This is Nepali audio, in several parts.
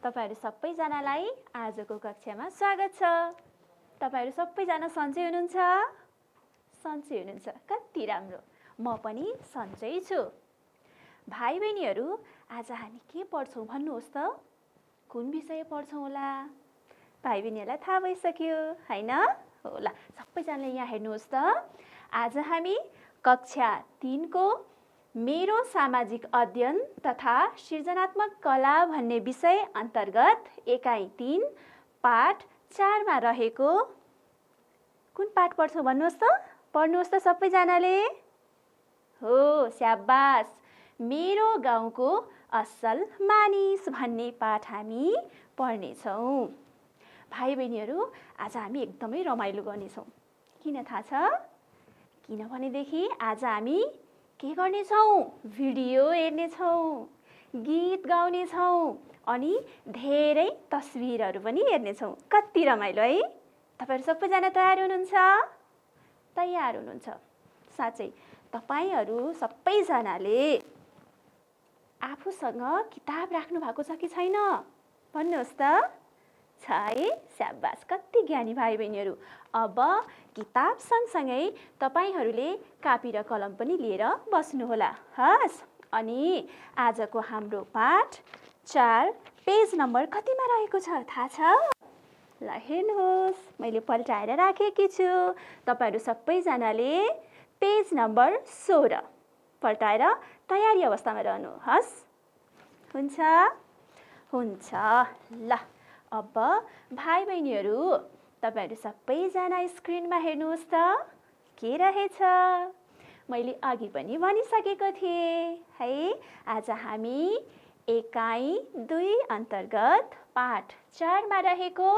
तपाईहरु सबैजनालाई आजको कक्षामा स्वागत छ। तपाईहरु सबैजना सन्चै हुनुहुन्छ? सन्चै हुनुहुन्छ, कति राम्रो। म पनि सन्चै छु। भाइ बहिनीहरु, आज हामी के पढ्छौं भन्नुहोस् त? कुन विषय पढ्छौं होला? भाइ बहिनीहरुलाई थाहा भइसक्यो, हैन? हो ल, सबैजनाले यहाँ हेर्नुहोस् त। आज हामी कक्षा 3 को मेरो सामाजिक अध्ययन तथा सृजनात्मक कला भन्ने विषय अन्तर्गत एकाइ 3 पाठ 4 मा रहेको कुन पाठ पढ्छौं भन्नुहोस् त? पढ्नुहोस् त सबैजनाले। हो, स्याबास। मेरो गाउँको असल मानिस भन्ने पाठ हामी पढ्ने छौं। भाइ बहिनीहरु, आज हामी एकदमै रमाइलो गर्ने छौं। किन थाहा छ? किनभनेदेखि आज हामी के गर्ने छौं? भिडियो हेर्ने छौं, गीत गाउने छौं अनि धेरै तस्बिरहरु पनि हेर्ने छौं। कति रमाइलो है? तपाईहरु सबैजना तयार हुनुहुन्छ? तयार हुनुहुन्छ। साच्चै तपाईहरु सबैजनाले आफूसँग किताब राख्नु भएको छ कि छैन? भन्नुहोस् त। छ है? स्याबास, कति ज्ञानी भाइ बहिनीहरु। अब किताब सँगसँगै तपाईहरुले कापी र कलम पनि लिएर बस्नु होला। हस्? अनि आजको हाम्रो पाठ 4 पेज नम्बर कतिमा रहेको छ थाहा छ? ल हेर्नुहोस्, मैले पल्टाएर राखेकी छु। तपाईहरु सबैजनाले पेज नम्बर 16 पल्टाएर तयारी अवस्थामा रहनु। हस्? हुन्छ? हुन्छ। ल, अब भाइ बहिनीहरु, तपाईहरु सबैजना स्क्रिनमा हेर्नुहोस् त। के रहेछ? मैले अघि पनि भनिसकेको थिएँ है। आज हामी एकाइ 2 अन्तर्गत पाठ 4 मा रहेको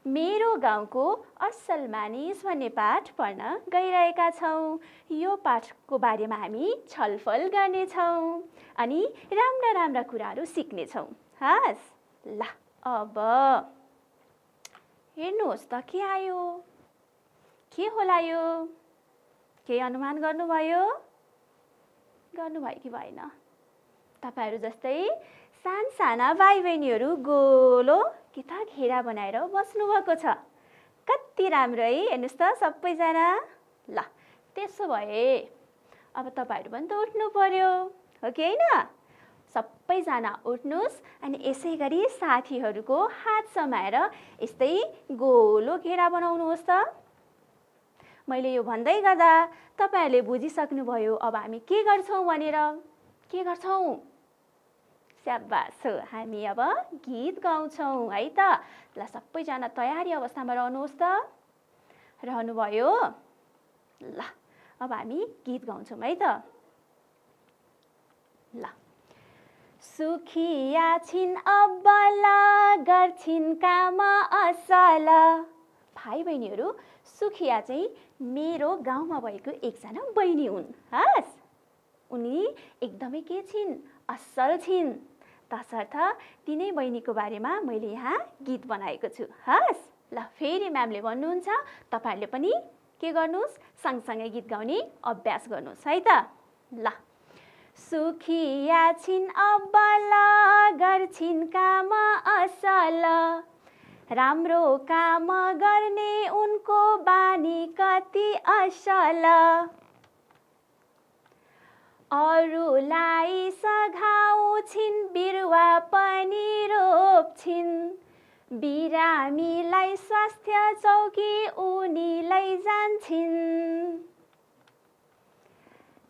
मेरो गाउँको असल मानिस भन्ने पाठ पढ्न गइरहेका छौं। यो पाठको बारेमा हामी छलफल गर्ने छौं अनि राम्रा राम्रा कुराहरू सिक्ने छौं। हस्? ल, अब हेर्नुहोस् त के आयो? के होला यो? के अनुमान गर्नुभयो? गर्नुभयो कि भएन? तपाईहरु जस्तै साना भाइ बहिनीहरु गोलो कि त घेरा बनाएर बस्नु भएको छ। कति राम्रो है? हेर्नुस् त सबैजना। ल, त्यसो भए अब तपाईहरु पनि त उठ्नु पर्यो, हो कि हैन? सबैजना उठ्नुस् अनि यसै गरी साथीहरुको हात समाएर यस्तै गोलो घेरा बनाउनुहोस् त। मैले यो भन्दै गर्दा तपाईहरुले बुझिसक्नु भयो अब हामी के गर्छौं भनेर। के गर्छौं? स्याबास हो, हामी अब गीत गाउँछौं है त। ल, सबैजना तयारी अवस्थामा रहनुहोस् त। रहनुभयो? ल, अब हामी गीत गाउँछौं है त। ल, सुखिया छिन् अब्बल गर्छिन् काम असल। भाइ बहिनीहरु, सुखिया चाहिँ मेरो गाउँमा भएको एकजना बहिनी हुन्। हस्? उनी एकदमै के छिन्? असल छिन्। तसर्थ तिनै बहिनीको बारेमा मैले यहाँ गीत बनाएको छु। हस्? ल, फेरि म्यामले भन्नुहुन्छ तपाईहरुले पनि के गर्नुस्? सँगसँगै गीत गाउने अभ्यास गर्नुस् है त। ल, सुखिया छिन् अब्बल गर्छिन् काम असल। राम्रो काम गर्ने उनको बानी कति असल। अरूलाई सघाउँछिन् बिरुवा पनि रोप्छिन्। बिरामीलाई स्वास्थ्य चौकी उनी लैजान्छिन्।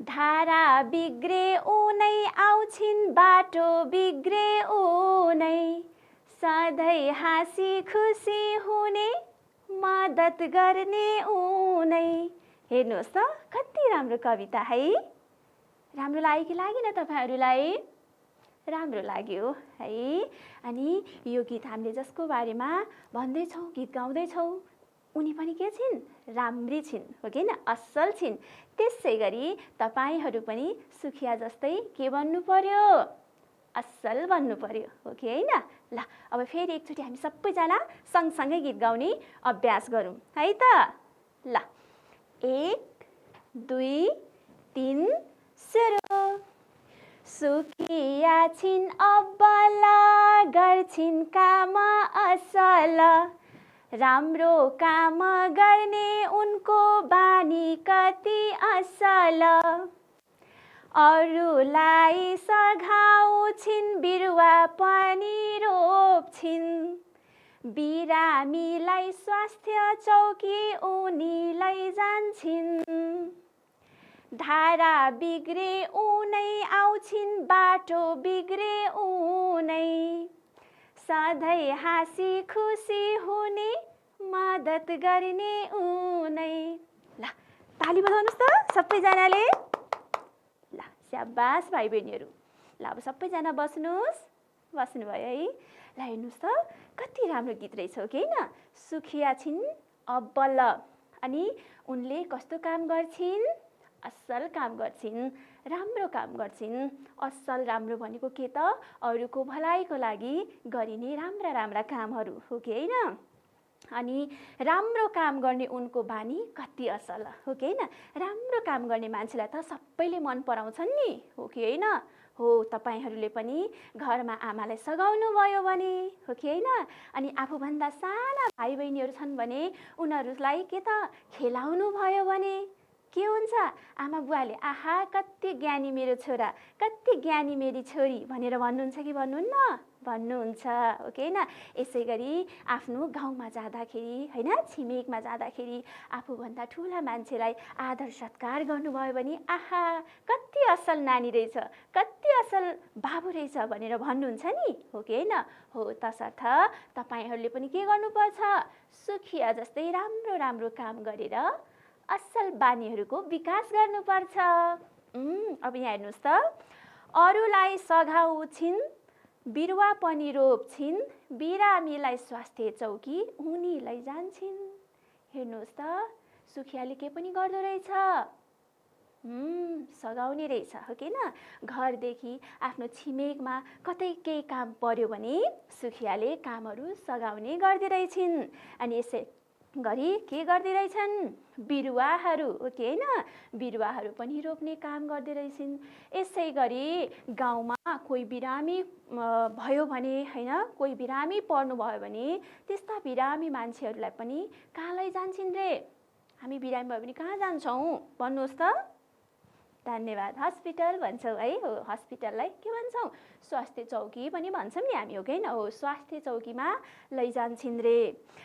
धारा बिग्रे उनै आउँछिन्, बाटो बिग्रे उनै। सधैँ हाँसी खुसी हुने, मद्दत गर्ने उनै। हेर्नुहोस् त, कति राम्रो कविता है? राम्रो लाग्यो कि लागेन तपाईहरुलाई? राम्रो लाग्यो है। अनि यो गीत हामीले जसको बारेमा भन्दैछौं, गीत गाउँदैछौं, उनी पनि के छिन्? राम्री छिन्, हो कि हैन? असल छिन्। त्यसै गरी तपाईहरु पनि सुखिया जस्तै के बन्नु पर्यो? असल बन्नु पर्यो, हो कि हैन? ल, अब फेरि एकचोटि हामी सबैजना सँगसँगै गीत गाउने अभ्यास गरौँ है त। ल, 1 2 3 सुरु। सुखिया छिन् अब्बल गर्छिन् काम असल राम्रो काम गर्ने उनको बानी कति असल अरूलाई सघाउँछिन् बिरुवा पनि रोप्छिन् बिरामीलाई स्वास्थ्य चौकी उनीलाई जान्छिन् धारा बिग्रे उनै आउँछिन् बाटो बिग्रे उनै सधैँ हाँसी खुसी हुने मद्दत गर्ने उनै। ल ताली बजाउनुहोस् त सबैजनाले। ल स्याबास भाइ बहिनीहरू। ल अब सबैजना बस्नुहोस्। बस्नुभयो है। ल हेर्नुहोस् त कति राम्रो गीत रहेछ हो कि होइन। सुखिया छिन् अब्बल अनि उनले कस्तो काम गर्छिन् असल काम गर्छिन् राम्रो काम गर्छिन्। असल राम्रो भनेको के त अरूको भलाइको लागि गरिने राम्रा राम्रा कामहरू हो कि होइन। अनि राम्रो काम गर्ने उनको बानी कति असल हो कि होइन। राम्रो काम गर्ने मान्छेलाई त सबैले मन पराउँछन् नि हो कि होइन। हो तपाईहरूले पनि घरमा आमालाई सघाउनु भयो भने हो कि होइन। अनि आफूभन्दा साना भाइ बहिनीहरू छन् भने उनीहरूलाई के त खेलाउनु भयो भने के हुन्छ आमा बुवाले आहा कति ज्ञानी मेरो छोरा कति ज्ञानी मेरी छोरी भनेर भन्नुहुन्छ कि भन्नुहुन्न भन्नुहुन्छ हो कि होइन। यसै गरी आफ्नो गाउँमा जाँदाखेरि होइन छिमेकमा जाँदाखेरि आफूभन्दा ठुला मान्छेलाई आदर सत्कार गर्नुभयो भने आहा कति असल नानी रहेछ कति असल बाबु रहेछ भनेर भन्नुहुन्छ नि हो कि होइन। हो तसर्थ तपाईहरूले पनि के गर्नुपर्छ सुखिया जस्तै राम्रो राम्रो काम गरेर असल बानीहरूको विकास गर्नुपर्छ। अब यहाँ हेर्नुहोस् त अरूलाई सघाउँछिन् बिरुवा पनि रोप्छिन् बिरामीलाई स्वास्थ्य चौकी उनीलाई जान्छिन्। हेर्नुहोस् त सुखियाले के पनि गर्दो रहेछ सघाउने रहेछ हो कि होइन। घरदेखि आफ्नो छिमेकमा कतै केही काम पर्यो भने सुखियाले कामहरू सघाउने गर्दै रहेछिन्। अनि यसै गरी के गर्दै रहेछन् बिरुवाहरू हो कि होइन बिरुवाहरू पनि रोप्ने काम गर्दै रहेछिन्। यसै गरी गाउँमा कोही बिरामी भयो भने होइन कोही बिरामी पर्नु भयो भने त्यस्ता बिरामी मान्छेहरूलाई पनि कहाँ लैजान्छन् रे हामी बिरामी भयो भने कहाँ जान्छौँ भन्नुहोस् त। धन्यवाद हस्पिटल भन्छौँ है। हो हस्पिटललाई के भन्छौँ स्वास्थ्य चौकी पनि भन्छौँ नि हामी हो कि होइन। हो स्वास्थ्य चौकीमा लैजान्छन् रे।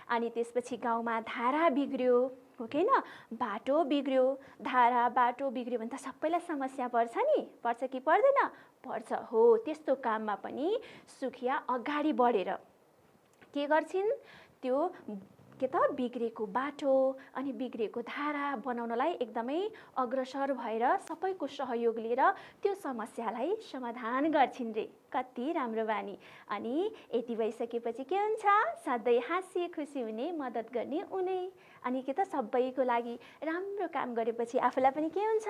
अनि त्यसपछि गाउँमा धारा बिग्रियो हो कि होइन बाटो बिग्रियो धारा बाटो बिग्रियो भने त सबैलाई समस्या पर्छ नि पर्छ कि पर्दैन पर्छ। हो त्यस्तो काममा पनि सुखिया अगाडि बढेर के गर्छिन् त्यो के त बिग्रेको बाटो अनि बिग्रेको धारा बनाउनलाई एकदमै अग्रसर भएर सबैको सहयोग लिएर त्यो समस्यालाई समाधान गर्छिन् रे। कति राम्रो बानी। अनि यति भइसकेपछि के हुन्छ सधैँ हाँसी खुसी हुने मद्दत गर्ने उनै। अनि के त सबैको लागि राम्रो काम गरेपछि आफूलाई पनि के हुन्छ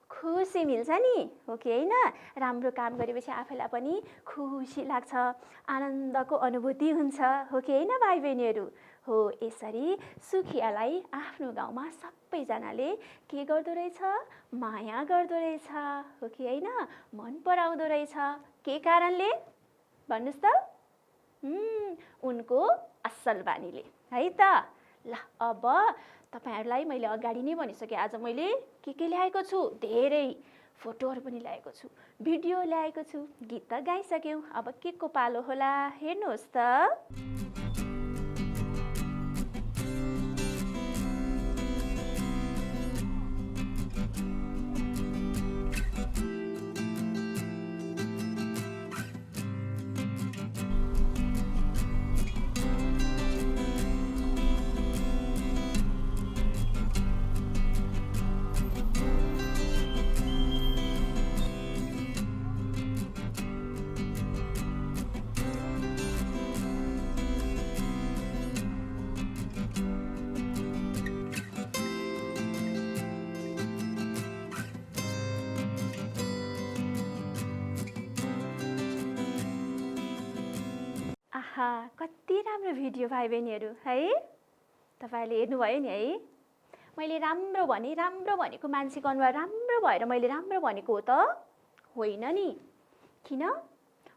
खुसी मिल्छ नि हो कि होइन। राम्रो काम गरेपछि आफूलाई पनि खुसी लाग्छ आनन्दको अनुभूति हुन्छ हो कि होइन भाइ बहिनीहरू। हो यसरी सुखियालाई आफ्नो गाउँमा सबैजनाले के गर्दो रहेछ माया गर्दो रहेछ हो कि होइन मन पराउँदो रहेछ। के कारणले भन्नुहोस् त उनको असल बानीले है त। ल अब तपाईहरूलाई मैले अगाडि नै भनिसकेँ आज मैले के ल्याएको छु धेरै फोटोहरू पनि ल्याएको छु भिडियो ल्याएको छु गीत त गाइसक्यौँ। अब के को पालो होला हेर्नुहोस् त। आहा कति राम्रो भिडियो भाइ बहिनीहरू है तपाईहरूले हेर्नुभयो नि है। मैले राम्रो भनेको मान्छेको अनुहार राम्रो भएर मैले राम्रो भनेको हो त होइन नि किन?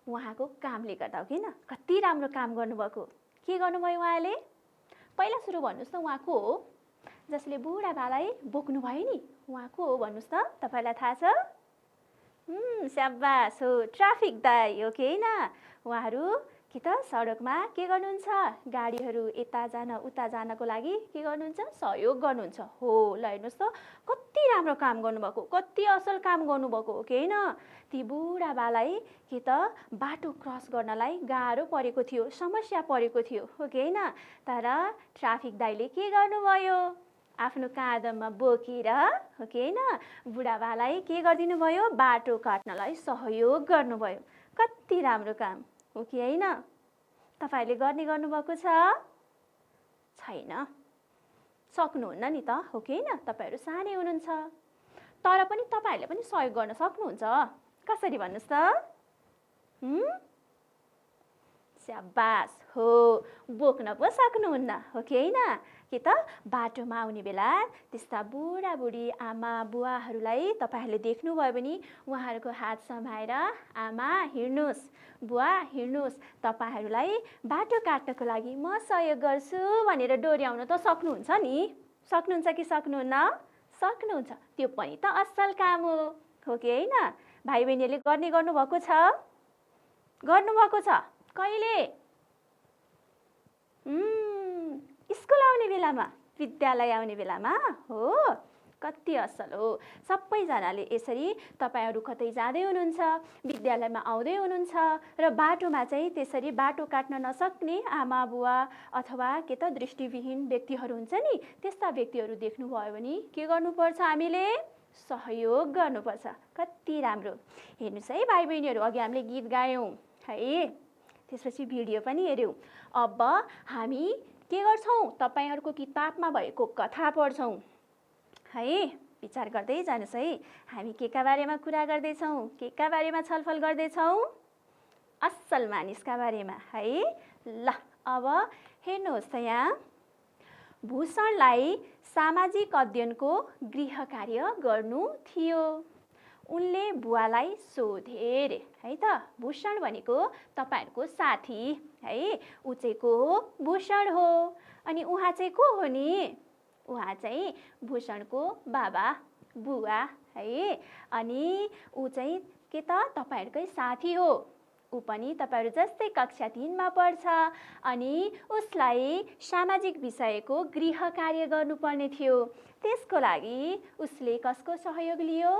उहाँको कामले गर्दा हो किन? कति राम्रो काम गर्नुभएको। के गर्नुभयो उहाँले? पहिला सुरु भन्नुहोस् न, उहाँको हो जसले बुढाबालाई बोक्नुभयो नि, उहाँको हो भन्नुहोस् त, तपाईँलाई थाहा छ? स्याबास हो, ट्राफिक दाइ हो कि होइन? उहाँहरू कि त सडकमा के गर्नुहुन्छ? गाडीहरू यता जान उता जानको लागि के गर्नुहुन्छ? सहयोग गर्नुहुन्छ। हो, ल हेर्नुहोस् त, कति राम्रो काम गर्नुभएको, कति असल काम गर्नुभएको हो कि होइन? ती बुढाबालाई कि त बाटो क्रस गर्नलाई गाह्रो परेको थियो, समस्या परेको थियो हो कि होइन? तर ट्राफिक दाइले के गर्नुभयो? आफ्नो काँधमा बोकेर हो कि होइन? बुढाबालाई के गरिदिनु भयो? बाटो काट्नलाई सहयोग गर्नुभयो। कति राम्रो काम हो कि होइन? तपाईँहरूले गर्नुभएको छ? छैन, सक्नुहुन्न नि त हो कि होइन? तपाईँहरू सानै हुनुहुन्छ, तर पनि तपाईँहरूले पनि सहयोग गर्न सक्नुहुन्छ। कसरी भन्नुहोस् त? स्याबास हो, बोक्न पो सक्नुहुन्न हो कि होइन? कि त बाटोमा आउने बेला त्यस्ता बुढाबुढी आमा बुवाहरूलाई तपाईँहरूले देख्नुभयो भने उहाँहरूको हात समाएर आमा हिँड्नुहोस्, बुवा हिँड्नुहोस्, तपाईँहरूलाई बाटो काट्नको लागि म सहयोग गर्छु भनेर डोर्याउन त सक्नुहुन्छ नि? सक्नुहुन्छ कि सक्नुहुन्न? सक्नुहुन्छ। त्यो पनि त असल काम हो कि होइन? भाइ बहिनीहरूले गर्नुभएको छ? गर्नुभएको छ? कहिले? स्कुल आउने बेलामा, विद्यालय आउने बेलामा हो। कति असल हो। सबैजनाले यसरी तपाईँहरू कतै जाँदै हुनुहुन्छ, विद्यालयमा आउँदै हुनुहुन्छ र बाटोमा चाहिँ त्यसरी बाटो काट्न नसक्ने आमा बुवा अथवा के त दृष्टिविहीन व्यक्तिहरू हुन्छ नि, त्यस्ता व्यक्तिहरू देख्नुभयो भने के गर्नुपर्छ? हामीले सहयोग गर्नुपर्छ। कति राम्रो। हेर्नुहोस् है भाइ बहिनीहरू, अघि हामीले गीत गायौँ है, त्यसपछि भिडियो पनि हेऱ्यौँ। अब हामी के गर्छौँ? तपाईँहरूको किताबमा भएको कथा पढ्छौँ है। विचार गर्दै जानुहोस् है, हामी के का बारेमा कुरा गर्दैछौँ? के का बारेमा छलफल गर्दैछौँ? असल मानिसका बारेमा है। ल अब हेर्नुहोस् त, यहाँ भूषणलाई सामाजिक अध्ययनको गृह कार्य गर्नु थियो। उनले बुवालाई सोधे रे है त। भूषण भनेको तपाईँहरूको साथी है, ऊ चाहिँ को हो? भूषण हो। अनि उहाँ चाहिँ को हो नि? उहाँ चाहिँ भूषणको बाबा बुवा है। अनि ऊ चाहिँ के त तपाईँहरूकै साथी हो। ऊ पनि तपाईँहरू जस्तै कक्षा 3 मा पढ्छ। अनि उसलाई सामाजिक विषयको गृह कार्य गर्नुपर्ने थियो। त्यसको लागि उसले कसको सहयोग लियो?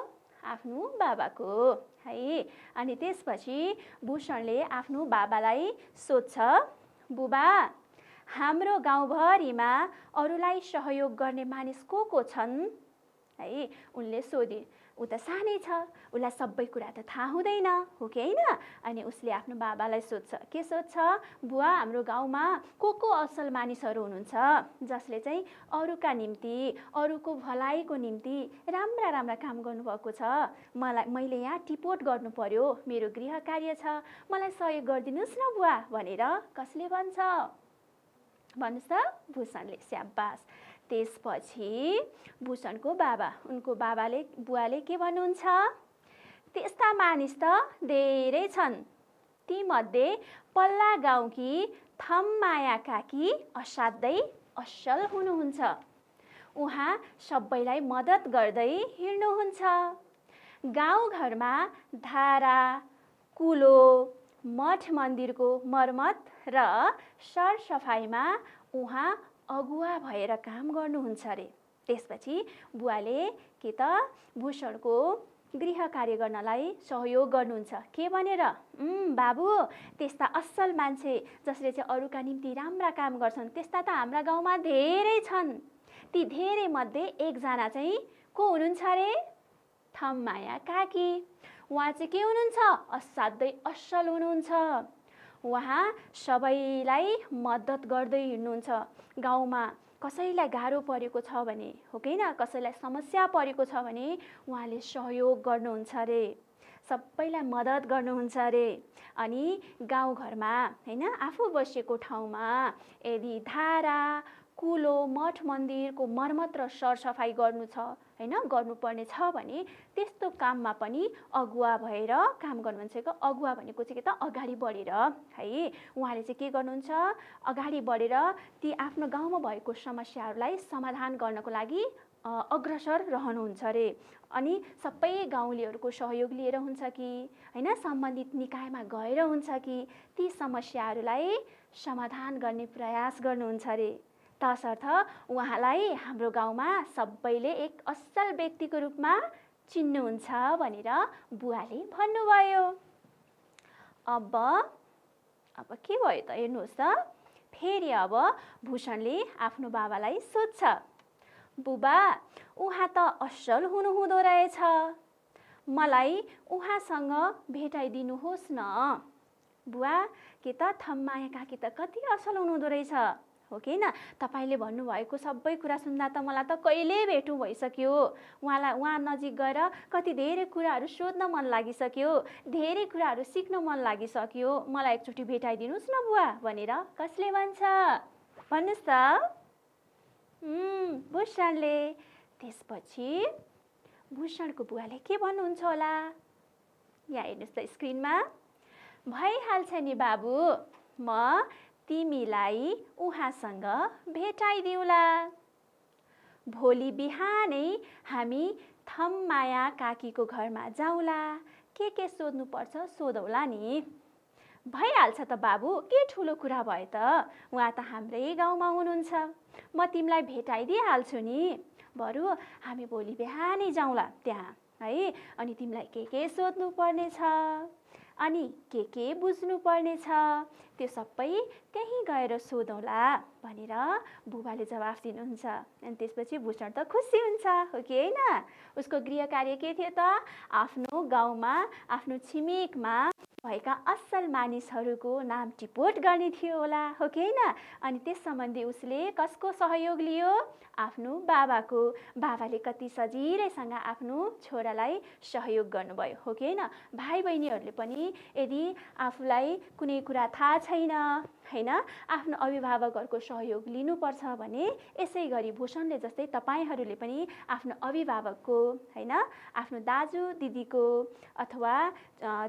आफ्नो बाबाको है। अनि त्यसपछि भूषणले आफ्नो बाबालाई सोध्छ, बुबा हाम्रो गाउँभरिमा अरूलाई सहयोग गर्ने मानिस को छन् है? उनले सोधे। ऊ त सानै छ, उसलाई सबै कुरा त थाहा हुँदैन हो कि होइन? अनि उसले आफ्नो बाबालाई सोध्छ, के सोध्छ? बुवा हाम्रो गाउँमा को असल मानिसहरू हुनुहुन्छ जसले चाहिँ अरूका निम्ति, अरूको भलाइको निम्ति राम्रा राम्रा काम गर्नुभएको छ? मैले यहाँ टिपोट गर्नु पर्यो, मेरो गृह कार्य छ, मलाई सहयोग गरिदिनुहोस् न बुवा भनेर कसले भन्छ? भन्नुहोस् त? भूषणले। स्याबास। त्यसपछि भूषणको बाबा, उनको बुवाले के भन्नुहुन्छ? त्यस्ता मानिस त धेरै छन्, तीमध्ये पल्ला गाउँकी थममाया काकी असाध्यै असल हुनुहुन्छ। उहाँ सबैलाई मद्दत गर्दै हिँड्नुहुन्छ। गाउँघरमा धारा, कुलो, मठ मन्दिरको मर्मत र सरसफाइमा उहाँ अगुवा भएर काम गर्नुहुन्छ अरे। त्यसपछि बुवाले के त भूषणको गृह कार्य गर्नलाई सहयोग गर्नुहुन्छ। के भनेर? बाबु त्यस्ता असल मान्छे जसले चाहिँ अरूका निम्ति राम्रा काम गर्छन् त्यस्ता त हाम्रा गाउँमा धेरै छन्। ती धेरै मध्ये एकजना चाहिँ को हुनुहुन्छ अरे? थममाया काकी। उहाँ चाहिँ के हुनुहुन्छ? असाध्यै असल हुनुहुन्छ। उहाँ सबैलाई मद्दत गर्दै हिँड्नुहुन्छ। गाउँमा कसैलाई गाह्रो परेको छ भने हो कि होइन, कसैलाई समस्या परेको छ भने उहाँले सहयोग गर्नुहुन्छ अरे, सबैलाई मद्दत गर्नुहुन्छ अरे। अनि गाउँघरमा होइन, आफू बसेको ठाउँमा यदि धारा, कुलो मठ मन्दिरको मर्मत र सरसफाइ गर्नु छ हैन, गर्नुपर्ने छ भने त्यस्तो काममा पनि अगुवा भएर काम गर्नु भनेको अगुवा भनेको चाहिँ के त अगाडि बढेर है उहाँले चाहिँ के गर्नुहुन्छ, अगाडि बढेर ती आफ्नो गाउँमा भएको समस्याहरूलाई समाधान गर्नको लागि अग्रसर रहनुहुन्छ रे। अनि सबै गाउँलेहरूको सहयोग लिएर हुन्छ कि हैन, सम्बन्धित निकायमा गएर हुन्छ कि ती समस्याहरूलाई समाधान गर्ने प्रयास गर्नुहुन्छ रे। तसर्थ उहाँलाई हाम्रो गाउँमा सबैले एक असल व्यक्तिको रूपमा चिन्नुहुन्छ भनेर बुवाले भन्नुभयो। अब के भयो त हेर्नुहोस् त, फेरि अब भूषणले आफ्नो बाबालाई सोध्छ, बुबा उहाँ त असल हुनुहुँदो रहेछ, मलाई उहाँसँग भेटाइदिनुहोस् न। बुवा के त थम्माया काकी त कति असल हुनुहुँदो रहेछ हो कि न, तपाईँले भन्नुभएको सबै कुरा सुन्दा त मलाई त कहिले भेटौँ भइसक्यो, उहाँ नजिक गएर कति धेरै कुराहरू सोध्न मन लागिसक्यो, धेरै कुराहरू सिक्न मन लागिसक्यो, मलाई एकचोटि भेटाइदिनुहोस् न बुवा भनेर कसले भन्छ भन्नुहोस् त? भूषणले। त्यसपछि भूषणको बुवाले के भन्नुहुन्छ होला, यहाँ हेर्नुहोस् त स्क्रिनमा, भइहाल्छ नि बाबु, म तिमीलाई उहाँसँग भेटाइदिउँला। भोलि बिहानै हामी थम्माया काकीको घरमा जाउँला, के सोध्नुपर्छ सोधौला नि। भइहाल्छ त बाबु, के ठुलो कुरा भयो त, उहाँ त हाम्रै गाउँमा हुनुहुन्छ, म तिमीलाई भेटाइदिइहाल्छु नि। बरु हामी भोलि बिहानै जाउँला त्यहाँ है, अनि तिमीलाई के सोध्नु पर्ने छ अनि के बुझ्नु पर्ने छ त्यो सबै त्यहीँ गएर सोधौला भनेर बुबाले जवाफ दिनुहुन्छ। अनि त्यसपछि भूषण त खुसी हुन्छ हो कि होइन। उसको गृह कार्य के थियो त, आफ्नो गाउँमा आफ्नो छिमेकमा भएका असल मानिसहरूको नाम टिपोट गर्ने थियो होला हो कि होइन। अनि त्यस सम्बन्धी उसले कसको सहयोग लियो, आफ्नो बाबाको। बाबाले कति सजिलैसँग आफ्नो छोरालाई सहयोग गर्नुभयो हो कि होइन। भाइ बहिनीहरूले पनि यदि आफूलाई कुनै कुरा थाहा छैन हैन, आफ्नो अभिभावकहरूको सहयोग लिनुपर्छ भने यसै गरी भूषणले जस्तै तपाईहरूले पनि आफ्नो अभिभावकको हैन, आफ्नो दाजु दिदीको अथवा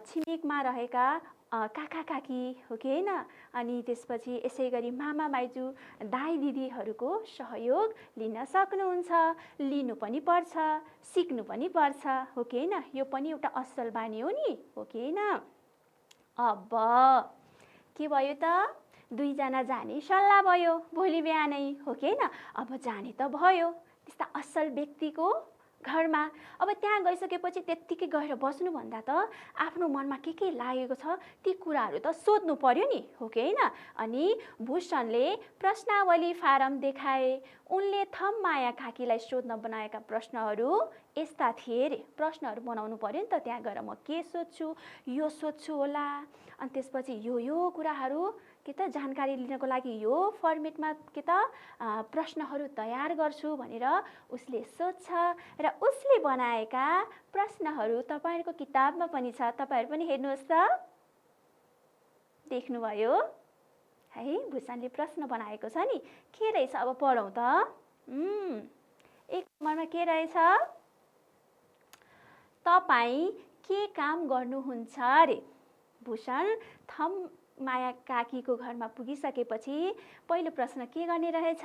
छिमेकमा रहेका काका काकी हो कि होइन, अनि त्यसपछि यसै गरी मामा माइजू दाइ दिदीहरूको सहयोग लिन सक्नुहुन्छ। लिनु पनि पर्छ, सिक्नु पनि पर्छ हो कि होइन। यो पनि एउटा असल बानी हो नि हो कि होइन। अब के भयो त, दुईजना जाने सल्लाह भयो भोलि बिहानै हो कि होइन। अब जाने त भयो त्यस्ता असल व्यक्तिको घरमा। अब त्यहाँ गइसकेपछि त्यत्तिकै गएर बस्नुभन्दा त आफ्नो मनमा के लागेको छ ती कुराहरू त सोध्नु पर्यो नि हो कि होइन। अनि भूषणले प्रश्नावली फारम देखाए। उनले थम्माया काकीलाई सोध्न बनाएका प्रश्नहरू यस्ता थिए रे। प्रश्नहरू बनाउनु पर्यो नि त, त्यहाँ गएर म के सोध्छु, यो सोध्छु होला, अनि त्यसपछि यो कुराहरू के त जानकारी लिनको लागि यो फर्मेटमा के त प्रश्नहरू तयार गर्छु भनेर उसले सोध्छ। र उसले बनाएका प्रश्नहरू तपाईँहरूको किताबमा पनि छ, तपाईँहरू पनि हेर्नुहोस् त, देख्नुभयो है। भूषणले प्रश्न बनाएको छ नि, के रहेछ अब पढौँ त। एक नम्बरमा के रहेछ, तपाईँ के काम गर्नुहुन्छ रे। भूषण थम्माया काकीको घरमा पुगिसकेपछि पहिलो प्रश्न के गर्ने रहेछ,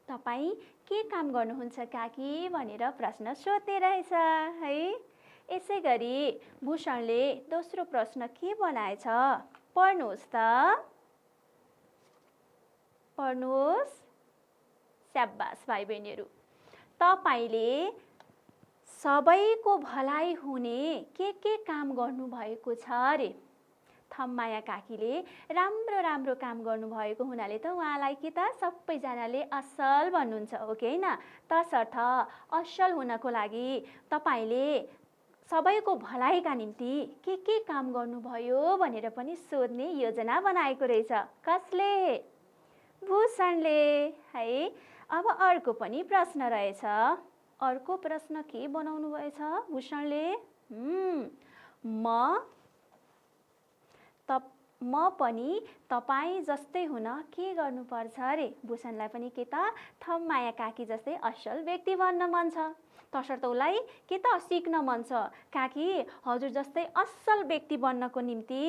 तपाईँ के काम गर्नुहुन्छ काकी भनेर प्रश्न सोध्ने रहेछ है। यसै गरी भूषणले दोस्रो प्रश्न के बनाएछ, पढ्नुहोस् त, पढ्नुहोस्। स्याबास भाइ बहिनीहरू, तपाईँले सबैको भलाइ हुने के काम गर्नुभएको छ रे। थम्माया काकीले राम्रो काम गर्नुभएको हुनाले त उहाँलाई के त सबैजनाले असल भन्नुहुन्छ हो कि होइन। तसर्थ असल हुनको लागि तपाईँले सबैको भलाइका निम्ति के काम गर्नुभयो भनेर पनि सोध्ने योजना बनाएको रहेछ। कसले? भूषणले है। अब अर्को पनि प्रश्न रहेछ। अर्को प्रश्न के बनाउनु भएछ भूषणले, म पनि तपाईँ जस्तै हुन के गर्नुपर्छ अरे? भूषणलाई पनि के त थम माया काकी जस्तै असल व्यक्ति बन्न मन छ। तसर्थ उसलाई के त सिक्न मन छ। काकी हजुर जस्तै असल व्यक्ति बन्नको निम्ति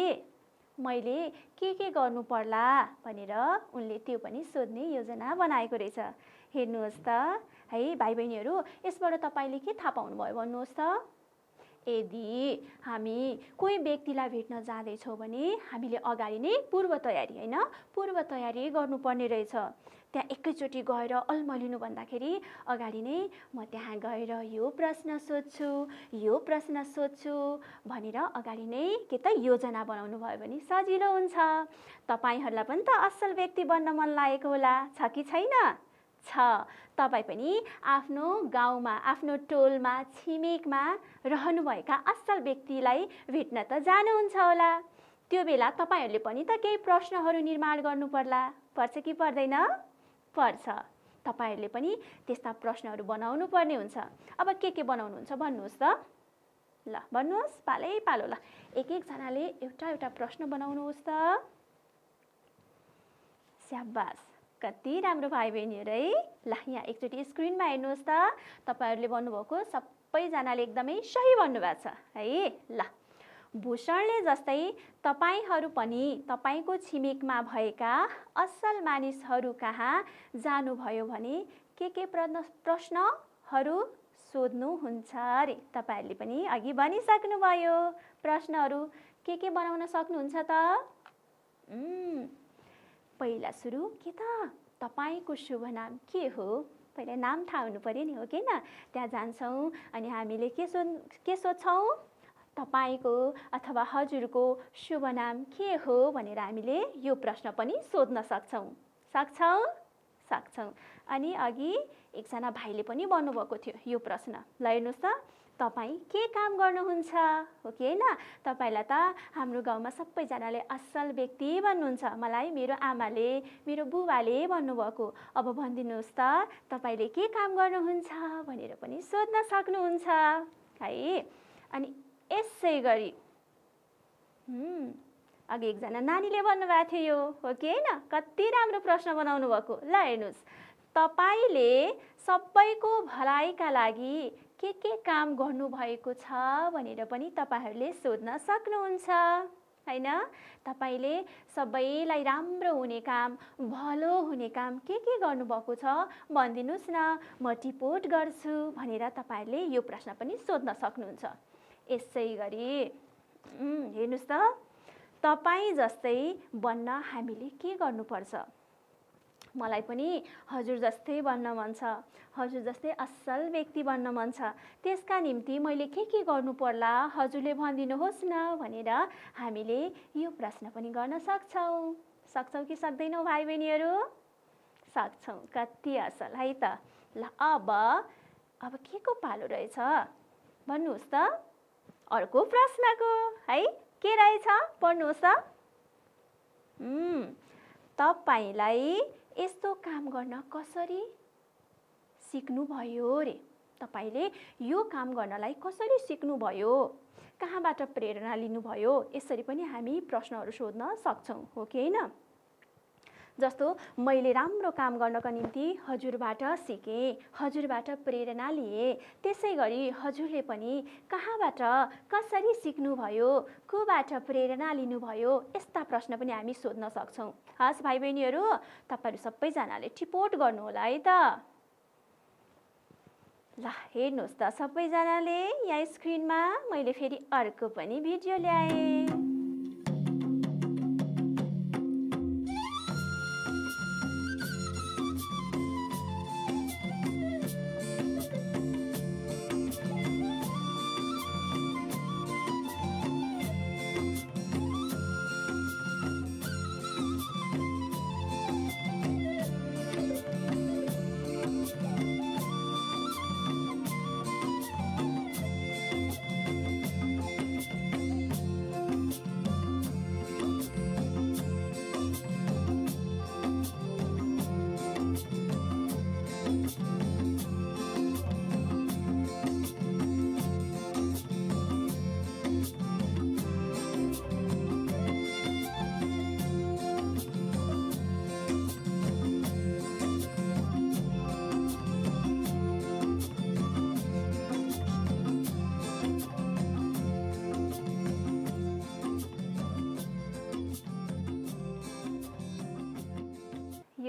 मैले के गर्नु पर्ला भनेर उनले त्यो पनि सोध्ने योजना बनाएको रहेछ। हेर्नुहोस् त है भाइ बहिनीहरू, यसबाट तपाईँले के थाहा पाउनुभयो भन्नुहोस् त? यदि हामी कोही व्यक्तिलाई भेट्न जाँदैछौँ भने हामीले अगाडि नै पूर्व तयारी गर्नुपर्ने रहेछ। त्यहाँ एकैचोटि गएर अल्मलिनु भन्दाखेरि अगाडि नै म त्यहाँ गएर यो प्रश्न सोध्छु भनेर अगाडि नै के त योजना बनाउनु भयो भने सजिलो हुन्छ। तपाईहरूलाई पनि त असल व्यक्ति बन्न मन लागेको होला, छ कि छैन? छ। तपाईँ पनि आफ्नो गाउँमा, आफ्नो टोलमा, छिमेकमा रहनुभएका असल व्यक्तिलाई भेट्न त जानुहुन्छ होला। त्यो बेला तपाईँहरूले पनि त केही प्रश्नहरू निर्माण गर्नु पर्छ कि पर्दैन? पर्छ। तपाईँहरूले पनि त्यस्ता प्रश्नहरू बनाउनु पर्ने हुन्छ। अब के बनाउनुहुन्छ भन्नुहोस् त? ल भन्नुहोस्, पालो ल, एक-एकजनाले एउटा प्रश्न बनाउनुहोस् त। स्याबास, कति राम्रो भाइ बहिनीहरू है। ल यहाँ एकचोटि स्क्रिनमा हेर्नुहोस् त। तपाईँहरूले भन्नुभएको सबैजनाले एकदमै सही भन्नुभएको छ है। ल, भूषणले जस्तै तपाईँहरू पनि तपाईँको छिमेकमा भएका असल मानिसहरू कहाँ जानुभयो भने के प्रश्नहरू सोध्नुहुन्छ अरे? तपाईँहरूले पनि अघि भनिसक्नुभयो प्रश्नहरू के बनाउन सक्नुहुन्छ त? पहिला सुरु के त तपाईँको शुभ नाम के हो? पहिला नाम थाहा हुनु पर्यो नि, हो कि न? त्यहाँ जान्छौँ अनि हामीले के सोध्छौँ? तपाईँको अथवा हजुरको शुभ नाम के हो भनेर हामीले यो प्रश्न पनि सोध्न सक्छौँ। अनि अघि एकजना भाइले पनि भन्नुभएको थियो यो प्रश्न। ल हेर्नुहोस् त, तपाईँ के काम गर्नुहुन्छ, हो कि होइन? तपाईँलाई त हाम्रो गाउँमा सबैजनाले असल व्यक्ति भन्नुहुन्छ। मलाई मेरो आमाले, मेरो बुबाले भन्नुभएको। अब भनिदिनुहोस् त तपाईँले के काम गर्नुहुन्छ भनेर पनि सोध्न सक्नुहुन्छ है। अनि यसै गरी अघि एकजना नानीले भन्नुभएको थियो, हो कि होइन? कति राम्रो प्रश्न बनाउनु भएको। ल हेर्नुहोस्, तपाईँले सबैको भलाइका लागि के काम गर्नुभएको छ भनेर पनि तपाईँहरूले सोध्न सक्नुहुन्छ हैन? तपाईँले सबैलाई राम्रो हुने काम, भलो हुने काम के गर्नुभएको छ भनिदिनुहोस् न, म रिपोर्ट गर्छु भनेर तपाईँहरूले यो प्रश्न पनि सोध्न सक्नुहुन्छ। यसै गरी हेर्नुहोस् त, तपाईँ जस्तै बन्न हामीले के गर्नुपर्छ? मलाई पनि हजुर जस्तै बन्न मन छ, हजुर जस्तै असल व्यक्ति बन्न मन छ। त्यसका निम्ति मैले के गर्नु पर्ला हजुरले भनिदिनुहोस् न भनेर हामीले यो प्रश्न पनि गर्न सक्छौँ कि सक्दैनौँ भाइ बहिनीहरू? सक्छौँ। कति असल है त। ल अब के को पालो रहेछ भन्नुहोस् त? अर्को प्रश्नको है, के रहेछ पढ्नुहोस् त। तपाईलाई यस्तो काम गर्न कसरी सिक्नुभयो रे? तपाईले यो काम गर्नलाई कसरी सिक्नुभयो? कहाँबाट प्रेरणा लिनुभयो? यसरी पनि हामी प्रश्नहरू सोध्न सक्छौँ, हो कि होइन? जस्तो मैले राम्रो काम गर्नको निम्ति हजुरबाट सिकेँ, हजुरबाट प्रेरणा लिएँ। त्यसै गरी हजुरले पनि कहाँबाट कसरी सिक्नुभयो, कोबाट प्रेरणा लिनुभयो? यस्ता प्रश्न पनि हामी सोध्न सक्छौँ। हस् भाइ बहिनीहरू, तपाईहरु सबैजनाले टिपोट गर्नु होला है त। ल हेर्नुहोस् त सबैजनाले यहाँ स्क्रिनमा मैले फेरि अर्को पनि भिडियो ल्याएँ।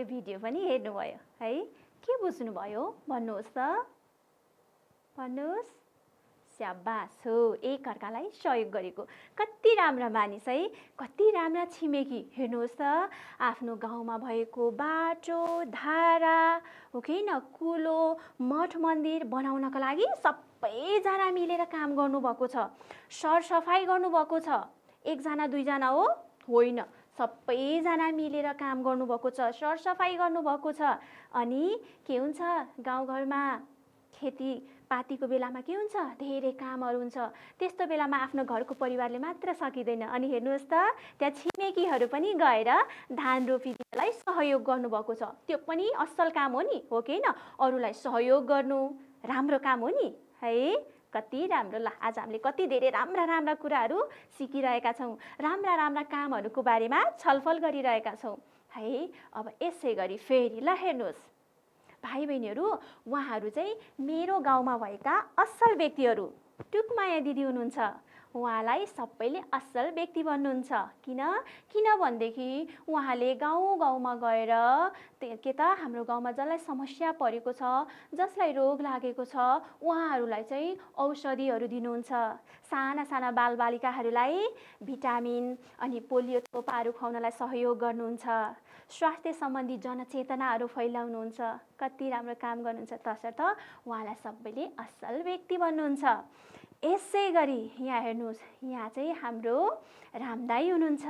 यो भिडियो पनि हेर्नुभयो है, के बुझ्नुभयो भन्नुहोस् त, भन्नुहोस्। स्याबास हो, एकअर्कालाई सहयोग गरेको। कति राम्रा मानिस है, कति राम्रा छिमेकी। हेर्नुहोस् त, आफ्नो गाउँमा भएको बाटो, धारा हो कि न, कुलो, मठ मन्दिर बनाउनका लागि सबैजना मिलेर काम गर्नुभएको छ, सरसफाइ गर्नुभएको छ। एकजना दुईजना हो, होइन, सबैजना मिलेर काम गर्नुभएको छ, सरसफाइ गर्नुभएको छ। अनि के हुन्छ, गाउँघरमा खेतीपातीको बेलामा के हुन्छ, धेरै कामहरू हुन्छ। त्यस्तो बेलामा आफ्नो घरको परिवारले मात्र सकिँदैन। अनि हेर्नुहोस् त, त्यहाँ छिमेकीहरू पनि गएर धान रोपिदिनलाई सहयोग गर्नुभएको छ। त्यो पनि असल काम हो नि, हो कि न? अरूलाई सहयोग गर्नु राम्रो काम हो नि है। कति राम्रो। ल, आज हामीले कति धेरै राम्रा राम्रा कुराहरू सिकिरहेका छौँ, राम्रा राम्रा कामहरूको बारेमा छलफल गरिरहेका छौँ है। अब यसै गरी फेरि ल हेर्नुहोस् भाइ बहिनीहरू, उहाँहरू चाहिँ मेरो गाउँमा भएका असल व्यक्तिहरू। टुकमाया दिदी हुनुहुन्छ, उहाँलाई सबैले असल व्यक्ति भन्नुहुन्छ। किनभनेदेखि उहाँले गाउँ गाउँमा गएर के त हाम्रो गाउँमा जसलाई समस्या परेको छ, जसलाई रोग लागेको छ, उहाँहरूलाई चाहिँ औषधिहरू दिनुहुन्छ। साना साना बालबालिकाहरूलाई भिटामिन अनि पोलियो थोपाहरू खुवाउनलाई सहयोग गर्नुहुन्छ। स्वास्थ्य सम्बन्धी जनचेतनाहरू फैलाउनुहुन्छ। कति राम्रो काम गर्नुहुन्छ। तसर्थ उहाँलाई सबैले असल व्यक्ति भन्नुहुन्छ। यसै गरी यहाँ हेर्नुहोस्, यहाँ चाहिँ हाम्रो रामदाई हुनुहुन्छ।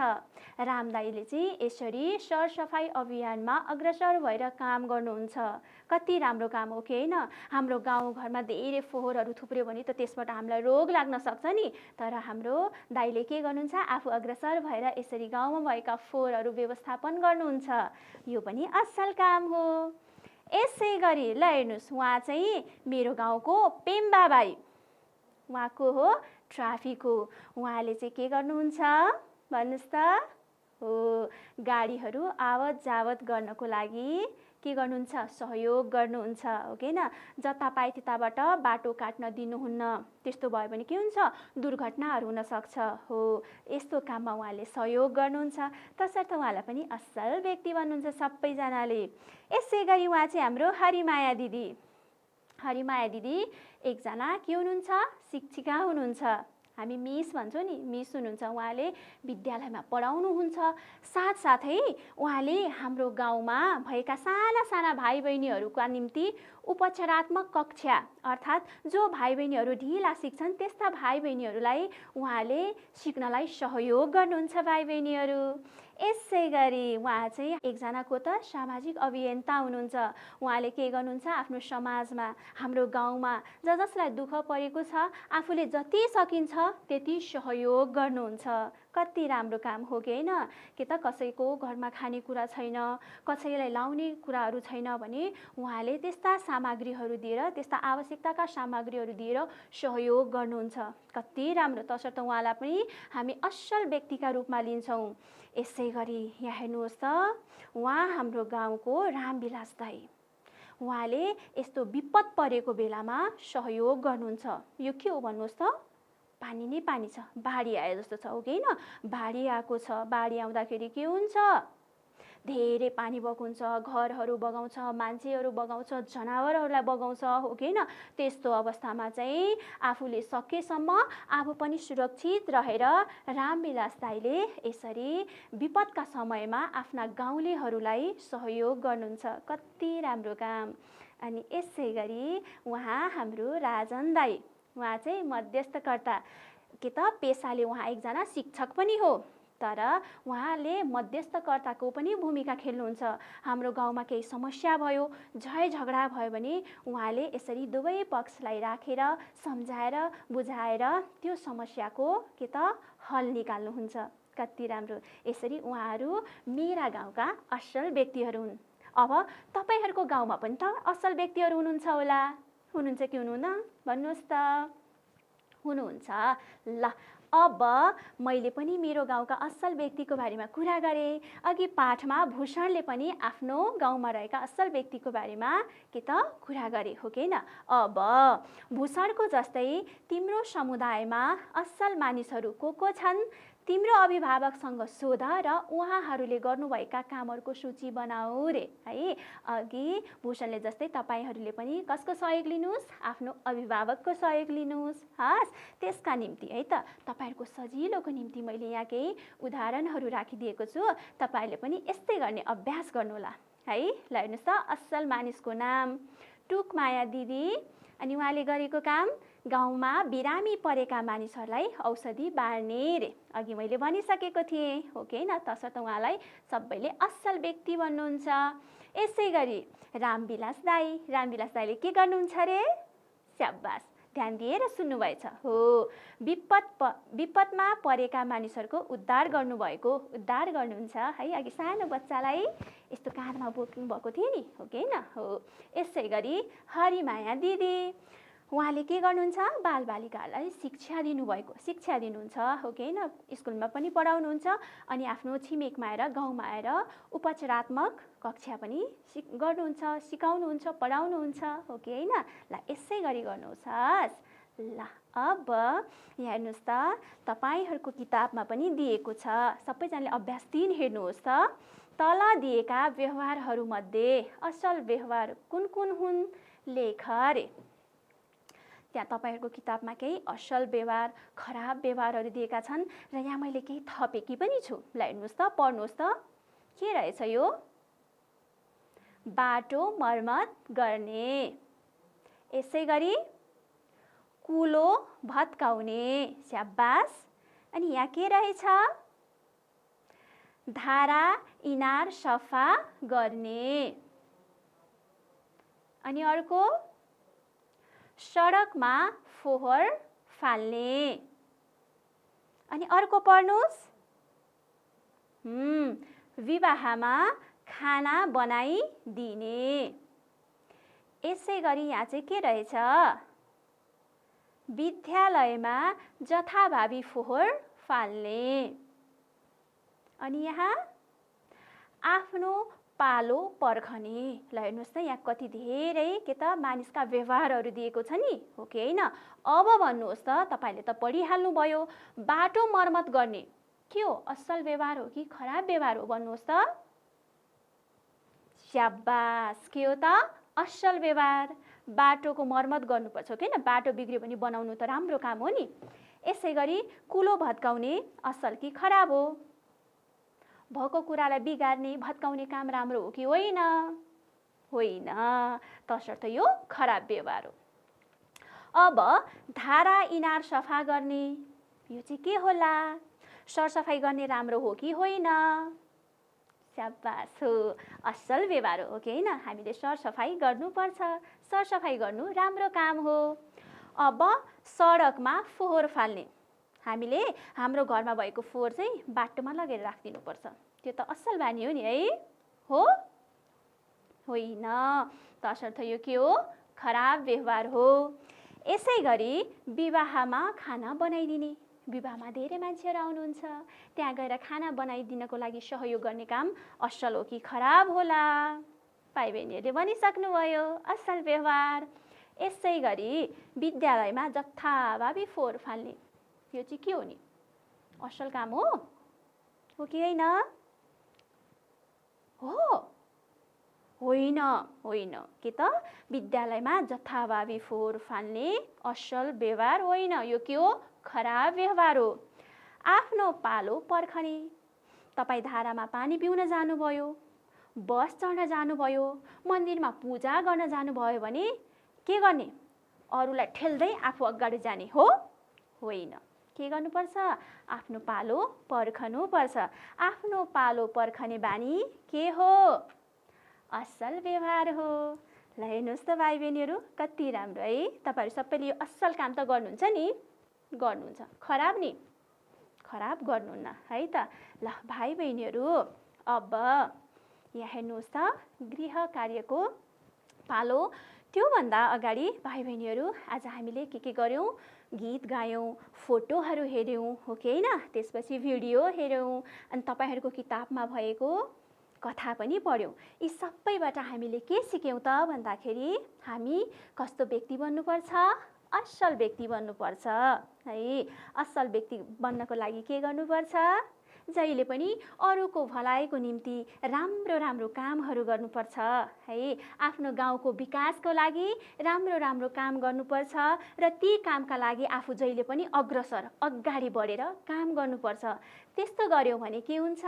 रामदाईले चाहिँ यसरी सरसफाइ अभियानमा अग्रसर भएर काम गर्नुहुन्छ। कति राम्रो काम हो कि होइन? हाम्रो गाउँघरमा धेरै फोहोरहरू थुप्रियो भने त त्यसबाट हामीलाई रोग लाग्न सक्छ नि। तर हाम्रो दाइले के गर्नुहुन्छ, आफू अग्रसर भएर यसरी गाउँमा भएका फोहोरहरू व्यवस्थापन गर्नुहुन्छ। यो पनि असल काम हो। यसै गरी ल हेर्नुहोस्, उहाँ चाहिँ मेरो गाउँको पेम्बा भाइ, उहाँको हो ट्राफिक हो। उहाँले चाहिँ के गर्नुहुन्छ भन्नुहोस् त? हो, गाडीहरू आवत जावत गर्नको लागि के गर्नुहुन्छ, सहयोग गर्नुहुन्छ, हो कि न? जता पाए त्यताबाट बाटो काट्न दिनुहुन्न। त्यस्तो भयो भने के हुन्छ, दुर्घटनाहरू हुन सक्छ। हो, यस्तो काममा उहाँले सहयोग गर्नुहुन्छ। तसर्थ उहाँलाई पनि असल व्यक्ति भन्नुहुन्छ सबैजनाले। यसै गरी उहाँ चाहिँ हाम्रो हरिमाया दिदी। हरिमाया दिदी एकजना के हुनुहुन्छ, शिक्षिका हुनुहुन्छ। हामी मिस भन्छौँ नि, मिस हुनुहुन्छ। उहाँले विद्यालयमा पढाउनुहुन्छ। साथसाथै उहाँले हाम्रो गाउँमा भएका साना साना भाइ बहिनीहरूका निम्ति उपचारात्मक कक्षा, अर्थात् जो भाइ बहिनीहरू ढिला सिक्छन् त्यस्ता भाइ बहिनीहरूलाई उहाँले सिक्नलाई सहयोग गर्नुहुन्छ। भाइ बहिनीहरू, यसै गरी उहाँ चाहिँ एकजनाको त सामाजिक अभियन्ता हुनुहुन्छ। उहाँले के गर्नुहुन्छ, आफ्नो समाजमा, हाम्रो गाउँमा जसलाई दुःख परेको छ, आफूले जति सकिन्छ त्यति सहयोग गर्नुहुन्छ। कति राम्रो काम हो कि होइन? के त कसैको घरमा खानेकुरा छैन, कसैलाई लाउने कुराहरू छैन भने उहाँले त्यस्ता सामग्रीहरू दिएर, त्यस्ता आवश्यकताका सामग्रीहरू दिएर सहयोग गर्नुहुन्छ। कति राम्रो। तसर्थ उहाँलाई पनि हामी असल व्यक्तिका रूपमा लिन्छौँ। यसै गरी यहाँ हेर्नुहोस् त, उहाँ हाम्रो गाउँको रामविलास दाई। उहाँले यस्तो विपद परेको बेलामा सहयोग गर्नुहुन्छ। यो के हो भन्नुहोस् त? पानी नै पानी छ, बाढी आए जस्तो छ, हो कि होइन? बाढी आएको छ। बाढी आउँदाखेरि के हुन्छ, धेरै पानी बगाउँछ, घरहरू बगाउँछ, मान्छेहरू बगाउँछ, जनावरहरूलाई बगाउँछ, हो कि होइन? त्यस्तो अवस्थामा चाहिँ आफूले सकेसम्म आफू पनि सुरक्षित रहेर रामविलास दाइले यसरी विपदका समयमा आफ्ना गाउँलेहरूलाई सहयोग गर्नुहुन्छ। कति राम्रो काम। अनि यसै गरी उहाँ हाम्रो राजन दाई। उहाँ चाहिँ मध्यस्थकर्ता, के त पेसाले उहाँ एकजना शिक्षक पनि हो, तर उहाँले मध्यस्थकर्ताको पनि भूमिका खेल्नुहुन्छ। हाम्रो गाउँमा केही समस्या भयो, झै झगडा भयो भने उहाँले यसरी दुवै पक्षलाई राखेर सम्झाएर बुझाएर त्यो समस्याको के त हल निकाल्नुहुन्छ। कति राम्रो। यसरी उहाँहरू मेरा गाउँका असल व्यक्तिहरू हुन्। अब तपाईहरूको गाउँमा पनि त असल व्यक्तिहरू हुनुहुन्छ होला, हुनुहुन्छ कि हुनुहुन्न भन्नुहोस् त? हुनुहुन्छ। ल, अब मैले पनि मेरो गाउँका असल व्यक्तिको बारेमा कुरा गरेँ। अघि पाठमा भूषणले पनि आफ्नो गाउँमा रहेका असल व्यक्तिको बारेमा के त कुरा गरे, हो कि होइन? अब भूषणको जस्तै तिम्रो समुदायमा असल मानिसहरू को छन् तिम्रो अभिभावकसँग सोध र उहाँहरूले गर्नुभएका कामहरूको सूची बनाऊ रे है। अघि भूषणले जस्तै तपाईँहरूले पनि कसको सहयोग लिनुहोस्? आफ्नो अभिभावकको सहयोग लिनुहोस्। हस्, त्यसका निम्ति है त तपाईँहरूको सजिलोको निम्ति मैले यहाँ केही उदाहरणहरू राखिदिएको छु। तपाईँहरूले पनि यस्तै गर्ने अभ्यास गर्नुहोला है। ल हेर्नुहोस् त, असल मानिसको नाम टुकमाया दिदी, अनि उहाँले गरेको काम गाउँमा बिरामी परेका मानिसहरूलाई औषधि बाँड्ने रे। अघि मैले भनिसकेको थिएँ हो कि होइन? तसर्थ उहाँलाई सबैले असल व्यक्ति भन्नुहुन्छ। यसै गरी रामविलास दाई, रामविलास दाईले के गर्नुहुन्छ रे? स्याबास, ध्यान दिएर सुन्नुभएछ हो। विपदमा परेका मानिसहरूको उद्धार गर्नुहुन्छ है। अघि सानो बच्चालाई यस्तो काँधमा बोक्नु भएको थियो नि हो कि होइन? हो। यसै गरी हरिमाया दिदी, उहाँले के गर्नुहुन्छ? बालबालिकाहरूलाई शिक्षा दिनुहुन्छ हो कि होइन? स्कुलमा पनि पढाउनुहुन्छ, अनि आफ्नो छिमेकमा आएर गाउँमा आएर उपचारात्मक कक्षा पनि गर्नुहुन्छ, सिकाउनुहुन्छ, पढाउनुहुन्छ हो कि होइन? ल यसै गरी गर्नुहोस्। ल अब यहाँ हेर्नुहोस् त, तपाईँहरूको किताबमा पनि दिएको छ। सबैजनाले अभ्यास 3 हेर्नुहोस् त। तल दिएका व्यवहारहरूमध्ये असल व्यवहार कुन कुन हुन्? लेख रे। त्यहाँ तपाईँहरूको किताबमा केही असल व्यवहार, खराब व्यवहारहरू दिएका छन् र यहाँ मैले केही थपेकी पनि छु। ल हेर्नुहोस् त, पढ्नुहोस् त, के रहेछ यो? बाटो मर्मत गर्ने, यसै गरी कुलो भत्काउने, स्याबास। अनि यहाँ के रहेछ? धारा इनार सफा गर्ने, अनि अर्को सडकमा फोहोर फाल्ने, अनि अर्को पढ्नुहोस्, विवाहमा खाना बनाइदिने। यसै गरी यहाँ चाहिँ के रहेछ? विद्यालयमा जथाभावी फोहोर फाल्ने, अनि यहाँ आफ्नो पालो पर्खने। ल हेर्नुहोस् त, यहाँ कति धेरै के त मानिसका व्यवहारहरू दिएको छ नि हो कि होइन? अब भन्नुहोस् त, तपाईँले त पढिहाल्नुभयो, बाटो मर्मत गर्ने के हो? असल व्यवहार हो कि खराब व्यवहार हो? भन्नुहोस् त। स्याबास, के हो त? असल व्यवहार। बाटोको मर्मत गर्नुपर्छ हो कि होइन? बाटो बिग्रियो भने बनाउनु त राम्रो काम हो नि। यसै गरी कुलो भत्काउने असल कि खराब हो? भएको कुरालाई बिगार्ने, भत्काउने काम राम्रो हो कि होइन? होइन, तसर्थ यो खराब व्यवहार हो। अब धारा इनार सफा गर्ने, यो चाहिँ के होला? सरसफाइ गर्ने राम्रो हो कि होइन? स्याबास हो, असल व्यवहार हो कि होइन? हामीले सरसफाइ गर्नुपर्छ, सरसफाइ गर्नु राम्रो काम हो। अब सडकमा फोहोर फाल्ने, हामीले हाम्रो घरमा भएको फोहोर चाहिँ बाटोमा लगेर राखिदिनुपर्छ। त्यो त असल बानी हो नि है? हो? होइन, तसर्थ यो के हो? खराब व्यवहार हो। यसै गरी विवाहमा खाना बनाइदिने, विवाहमा धेरै मान्छेहरू आउनुहुन्छ, त्यहाँ गएर खाना बनाइदिनको लागि सहयोग गर्ने काम असल हो कि खराब होला? भाइ बहिनीहरूले भनिसक्नुभयो, असल व्यवहार। यसै गरी विद्यालयमा जथाभावी फोहोर फाल्ने, यो चाहिँ के हो नि? असल काम हो कि होइन? हो? होइन, होइन, के त विद्यालयमा जथाभावी फोहोर फाल्ने असल व्यवहार होइन, यो के हो? खराब व्यवहार हो। आफ्नो पालो पर्खने, तपाईँ धारामा पानी पिउन जानुभयो, बस चढ्न जानुभयो, मन्दिरमा पूजा गर्न जानुभयो भने के गर्ने? अरूलाई ठेल्दै आफू अगाडि जाने हो? होइन, के गर्नुपर्छ? आफ्नो पालो पर्खनुपर्छ। आफ्नो पालो पर्खने बानी के हो? असल व्यवहार हो। ल हेर्नुहोस् त भाइ बहिनीहरू, कति राम्रो है? तपाईँहरू सबैले यो असल काम त गर्नुहुन्छ नि? गर्नुहुन्छ। खराब नि? खराब गर्नुहुन्न है त? ल भाइ बहिनीहरू, अब यहाँ हेर्नुहोस् त, गृह कार्यको पालो। त्योभन्दा अगाडि भाइ बहिनीहरू, आज हामीले के गर्यौँ? गीत गायौँ, फोटोहरू हेऱ्यौँ हो कि होइन? त्यसपछि भिडियो हेऱ्यौँ, अनि तपाईँहरूको किताबमा भएको कथा पनि पढ्यौँ। यी सबैबाट हामीले के सिक्यौँ त भन्दाखेरि हामी कस्तो व्यक्ति बन्नुपर्छ? असल व्यक्ति बन्नुपर्छ है। असल व्यक्ति बन्नको लागि के गर्नुपर्छ? जहिले पनि अरूको भलाइको निम्ति राम्रो राम्रो कामहरू गर्नुपर्छ है। आफ्नो गाउँको विकासको लागि राम्रो राम्रो काम गर्नुपर्छ र ती कामका लागि आफू जहिले पनि अग्रसर अगाडि बढेर काम गर्नुपर्छ। त्यस्तो गर्यो भने के हुन्छ?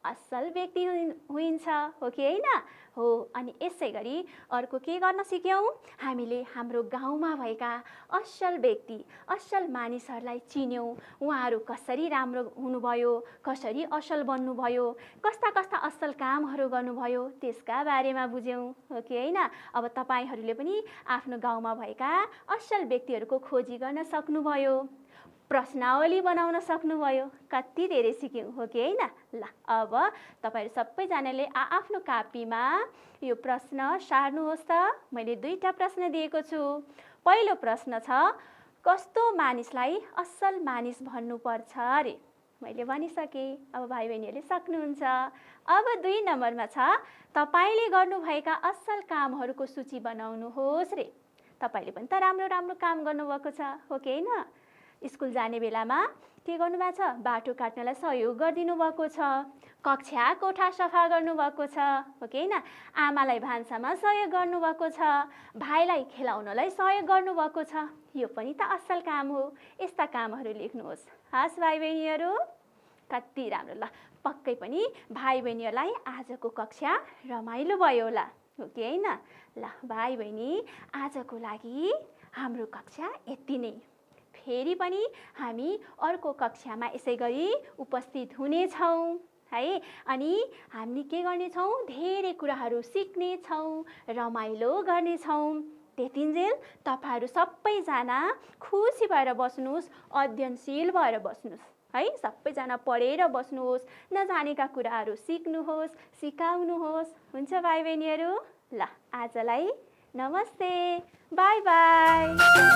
असल व्यक्ति होइन्छ, हो कि होइन? हो। अनि यसै गरी अर्को के गर्न सिक्यौँ? हामीले हाम्रो गाउँमा भएका असल व्यक्ति, असल मानिसहरूलाई चिन्यौँ। उहाँहरू कसरी राम्रो हुनुभयो, कसरी असल बन्नुभयो, कस्ता कस्ता असल कामहरू गर्नुभयो, त्यसका बारेमा बुझ्यौँ, हो कि होइन? अब तपाईहरूले पनि आफ्नो गाउँमा भएका असल व्यक्तिहरूको खोजी गर्न सक्नुभयो, प्रश्नावली बनाउन सक्नुभयो, कति धेरै सिक्यौँ, हो कि होइन? ल, अब तपाईहरू सबैजनाले आफ्नो कापीमा यो प्रश्न सार्नुहोस् त। मैले 2टा प्रश्न दिएको छु। पहिलो प्रश्न छ, कस्तो मानिसलाई असल मानिस भन्नुपर्छ अरे? मैले भनिसकेँ। अब भाइ बहिनीहरूले सक्नुहुन्छ। अब 2 नम्बरमा छ, तपाईले गर्नुभएका असल कामहरूको सूची बनाउनुहोस् रे। तपाईले पनि त राम्रो राम्रो काम गर्नुभएको छ, हो कि होइन? स्कुल जाने बेलामा के गर्नुभएको छ? बाटो काट्नलाई सहयोग गरिदिनु भएको छ, कक्षा कोठा सफा गर्नुभएको छ, हो कि होइन? आमालाई भान्सामा सहयोग गर्नुभएको छ, भाइलाई खेलाउनलाई सहयोग गर्नुभएको छ। यो पनि त असल काम हो। यस्ता कामहरू लेख्नुहोस्। हस् भाइ बहिनीहरू, कति राम्रो। ल, पक्कै पनि भाइ बहिनीहरूलाई आजको कक्षा रमाइलो भयो होला, हो कि होइन? ल भाइ बहिनी, आजको लागि हाम्रो कक्षा यति नै। फेरि पनि हामी अर्को कक्षामा यसै गरी उपस्थित हुनेछौँ है। अनि हामी के गर्नेछौँ? धेरै कुराहरू सिक्नेछौँ, रमाइलो गर्नेछौँ। त्यतिन्जेल तपाईहरू सबैजना खुसी भएर बस्नुहोस्, अध्ययनशील भएर बस्नुहोस् है। सबैजना पढेर बस्नुहोस्, नजानेका कुराहरू सिक्नुहोस्, सिकाउनुहोस्। हुन्छ भाइ बहिनीहरू? ल, आजलाई नमस्ते, बाई बाई।